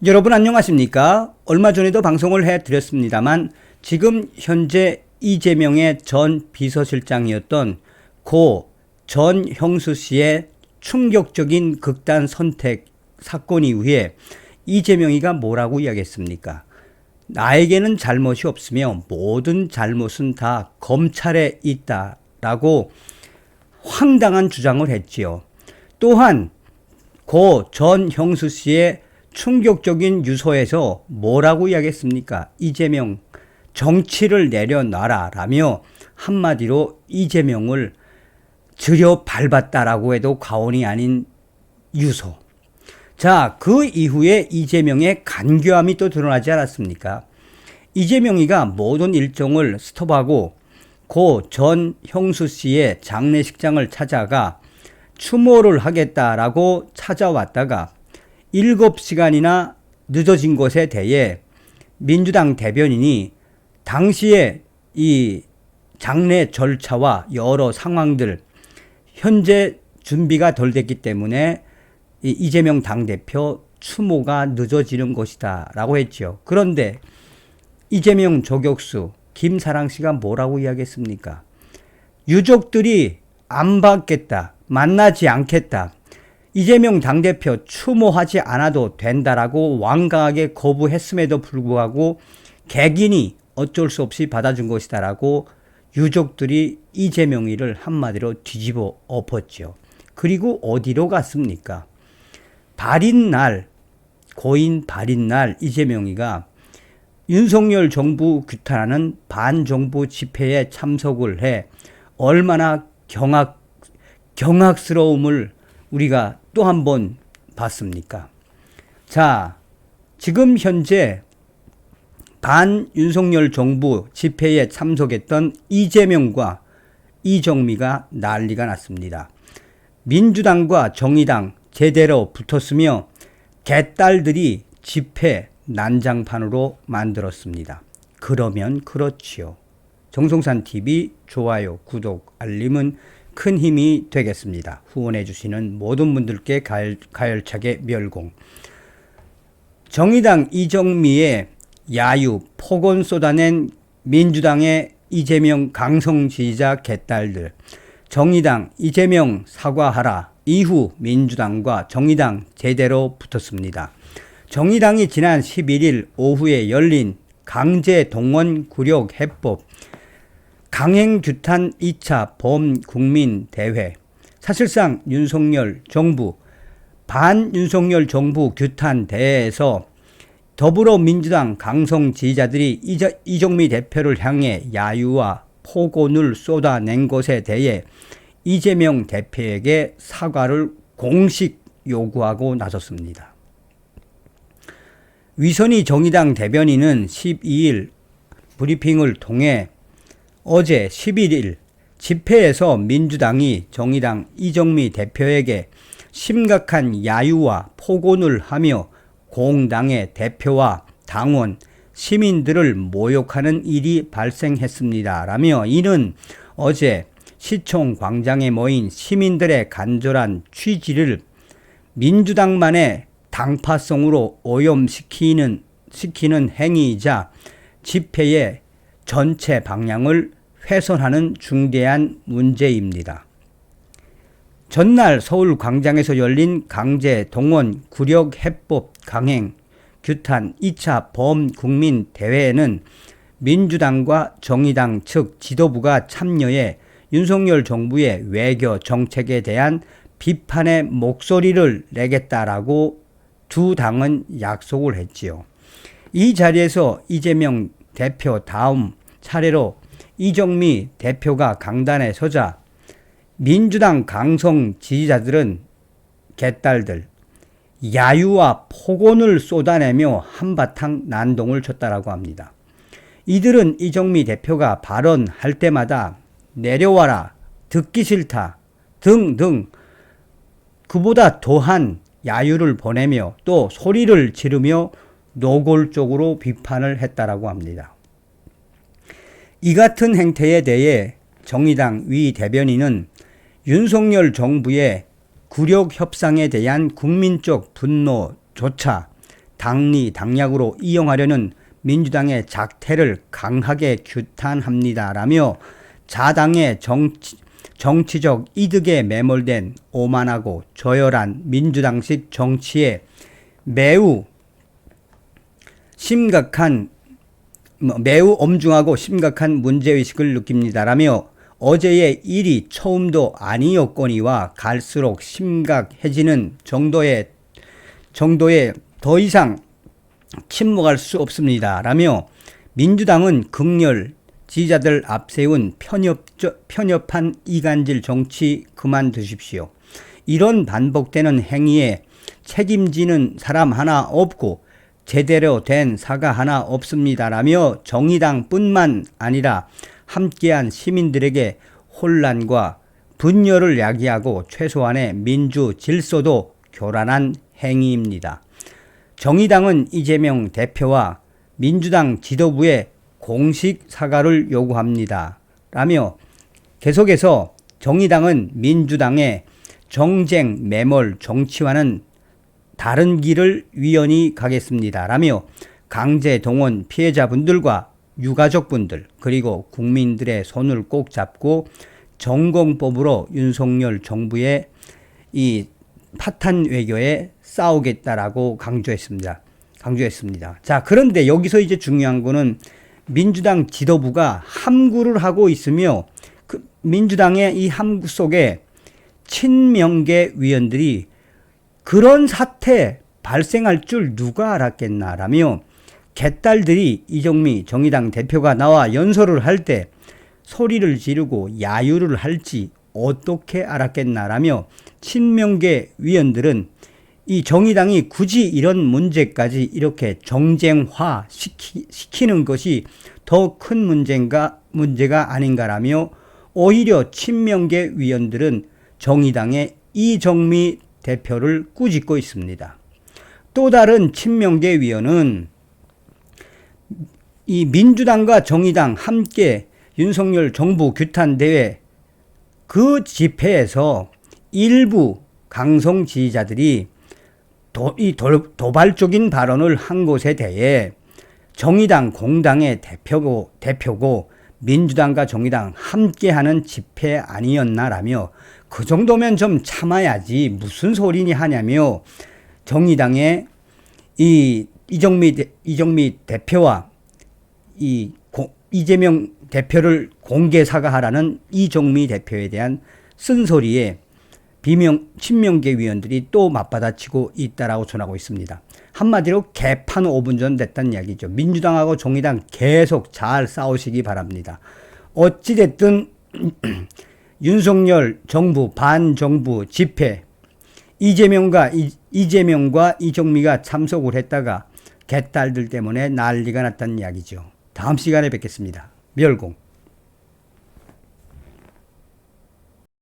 여러분 안녕하십니까? 얼마 전에도 방송을 해드렸습니다만 지금 현재 이재명의 전 비서실장이었던 고 전형수 씨의 충격적인 극단 선택 사건 이후에 이재명이가 뭐라고 이야기했습니까? 나에게는 잘못이 없으며 모든 잘못은 다 검찰에 있다라고 황당한 주장을 했지요. 또한 고 전형수 씨의 충격적인 유서에서 뭐라고 이야기했습니까? 이재명 정치를 내려놔라 라며 한마디로 이재명을 들여 밟았다라고 해도 과언이 아닌 유서. 자, 그 이후에 이재명의 간교함이 또 드러나지 않았습니까? 이재명이가 모든 일정을 스톱하고 고 전형수 씨의 장례식장을 찾아가 추모를 하겠다라고 찾아왔다가 7시간이나 늦어진 것에 대해 민주당 대변인이 당시에 이 장례 절차와 여러 상황들 현재 준비가 덜 됐기 때문에 이재명 당대표 추모가 늦어지는 것이다 라고 했죠. 그런데 이재명 저격수 김사랑 씨가 뭐라고 이야기했습니까? 유족들이 안 받겠다, 만나지 않겠다, 이재명 당대표 추모하지 않아도 된다라고 완강하게 거부했음에도 불구하고 객인이 어쩔 수 없이 받아준 것이다라고 유족들이 이재명이를 한마디로 뒤집어 엎었죠. 그리고 어디로 갔습니까? 발인날, 고인 발인날 이재명이가 윤석열 정부 규탄하는 반정부 집회에 참석을 해 얼마나 경악스러움을 우리가 또 한 번 봤습니까? 자, 지금 현재 반윤석열 정부 집회에 참석했던 이재명과 이정미가 난리가 났습니다. 민주당과 정의당 제대로 붙었으며 개딸들이 집회 난장판으로 만들었습니다. 그러면 그렇지요. 정성산TV 좋아요, 구독, 알림은 큰 힘이 되겠습니다. 후원해 주시는 모든 분들께 가열차게 멸공. 정의당 이정미의 야유, 폭언 쏟아낸 민주당의 이재명 강성 지지자 개딸들. 정의당 이재명 사과하라 이후 민주당과 정의당 제대로 붙었습니다. 정의당이 지난 11일 오후에 열린 강제 동원 굴욕 해법 강행규탄 2차 범국민대회. 사실상 윤석열 정부, 반윤석열 정부 규탄 대회에서 더불어민주당 강성 지지자들이 이정미 대표를 향해 야유와 폭언을 쏟아낸 것에 대해 이재명 대표에게 사과를 공식 요구하고 나섰습니다. 위선희 정의당 대변인은 12일 브리핑을 통해 어제 11일 집회에서 민주당이 정의당 이정미 대표에게 심각한 야유와 폭언을 하며 공당의 대표와 당원, 시민들을 모욕하는 일이 발생했습니다. 라며 이는 어제 시청 광장에 모인 시민들의 간절한 취지를 민주당만의 당파성으로 오염시키는 행위이자 집회의 전체 방향을 훼손하는 중대한 문제입니다. 전날 서울 광장에서 열린 강제 동원 굴욕 해법 강행 규탄 2차 범국민 대회에는 민주당과 정의당 측 지도부가 참여해 윤석열 정부의 외교 정책에 대한 비판의 목소리를 내겠다라고 두 당은 약속을 했지요. 이 자리에서 이재명 대표 다음 차례로 이정미 대표가 강단에 서자 민주당 강성 지지자들은 개딸들 야유와 폭언을 쏟아내며 한바탕 난동을 쳤다라고 합니다. 이들은 이정미 대표가 발언할 때마다 내려와라, 듣기 싫다 등등 그보다 더한 야유를 보내며 또 소리를 지르며 노골적으로 비판을 했다라고 합니다. 이 같은 행태에 대해 정의당 위 대변인은 윤석열 정부의 굴욕 협상에 대한 국민적 분노조차 당리, 당략으로 이용하려는 민주당의 작태를 강하게 규탄합니다라며 자당의 정치적 이득에 매몰된 오만하고 저열한 민주당식 정치에 매우 엄중하고 심각한 문제의식을 느낍니다라며 어제의 일이 처음도 아니었거니와 갈수록 심각해지는 정도에 더 이상 침묵할 수 없습니다. 라며 민주당은 극렬 지지자들 앞세운 편협한 이간질 정치 그만두십시오. 이런 반복되는 행위에 책임지는 사람 하나 없고 제대로 된 사과 하나 없습니다라며 정의당뿐만 아니라 함께한 시민들에게 혼란과 분열을 야기하고 최소한의 민주 질서도 교란한 행위입니다. 정의당은 이재명 대표와 민주당 지도부에 공식 사과를 요구합니다. 라며 계속해서 정의당은 민주당의 정쟁 매몰 정치와는 다른 길을 위헌히 가겠습니다. 라며 강제 동원 피해자분들과 유가족분들 그리고 국민들의 손을 꼭 잡고 정공법으로 윤석열 정부의 이 파탄 외교에 싸우겠다라고 강조했습니다. 자, 그런데 여기서 이제 중요한 거는 민주당 지도부가 함구를 하고 있으며 그 민주당의 이 함구 속에 친명계 위원들이 그런 사태 발생할 줄 누가 알았겠나라며 개딸들이 이정미 정의당 대표가 나와 연설을 할 때 소리를 지르고 야유를 할지 어떻게 알았겠나라며 친명계 위원들은 이 정의당이 굳이 이런 문제까지 이렇게 정쟁화 시키는 것이 더 큰 문제가 아닌가라며 오히려 친명계 위원들은 정의당의 이정미 대표를 꾸짖고 있습니다. 또 다른 친명계 위원은 이 민주당과 정의당 함께 윤석열 정부 규탄 대회 그 집회에서 일부 강성 지지자들이 도발적인 발언을 한 것에 대해 정의당 공당의 대표고 민주당과 정의당 함께하는 집회 아니었나라며 그 정도면 좀 참아야지 무슨 소리니 하냐며 정의당의 이정미 대표와 이재명 대표를 공개 사과하라는 이정미 대표에 대한 쓴소리에 친명계 위원들이 또 맞받아치고 있다라고 전하고 있습니다. 한마디로 개판 5분 전 됐다는 이야기죠. 민주당하고 정의당 계속 잘 싸우시기 바랍니다. 어찌됐든 윤석열 정부 반정부 집회 이재명과 이정미가 참석을 했다가 개딸들 때문에 난리가 났다는 이야기죠. 다음 시간에 뵙겠습니다. 멸공.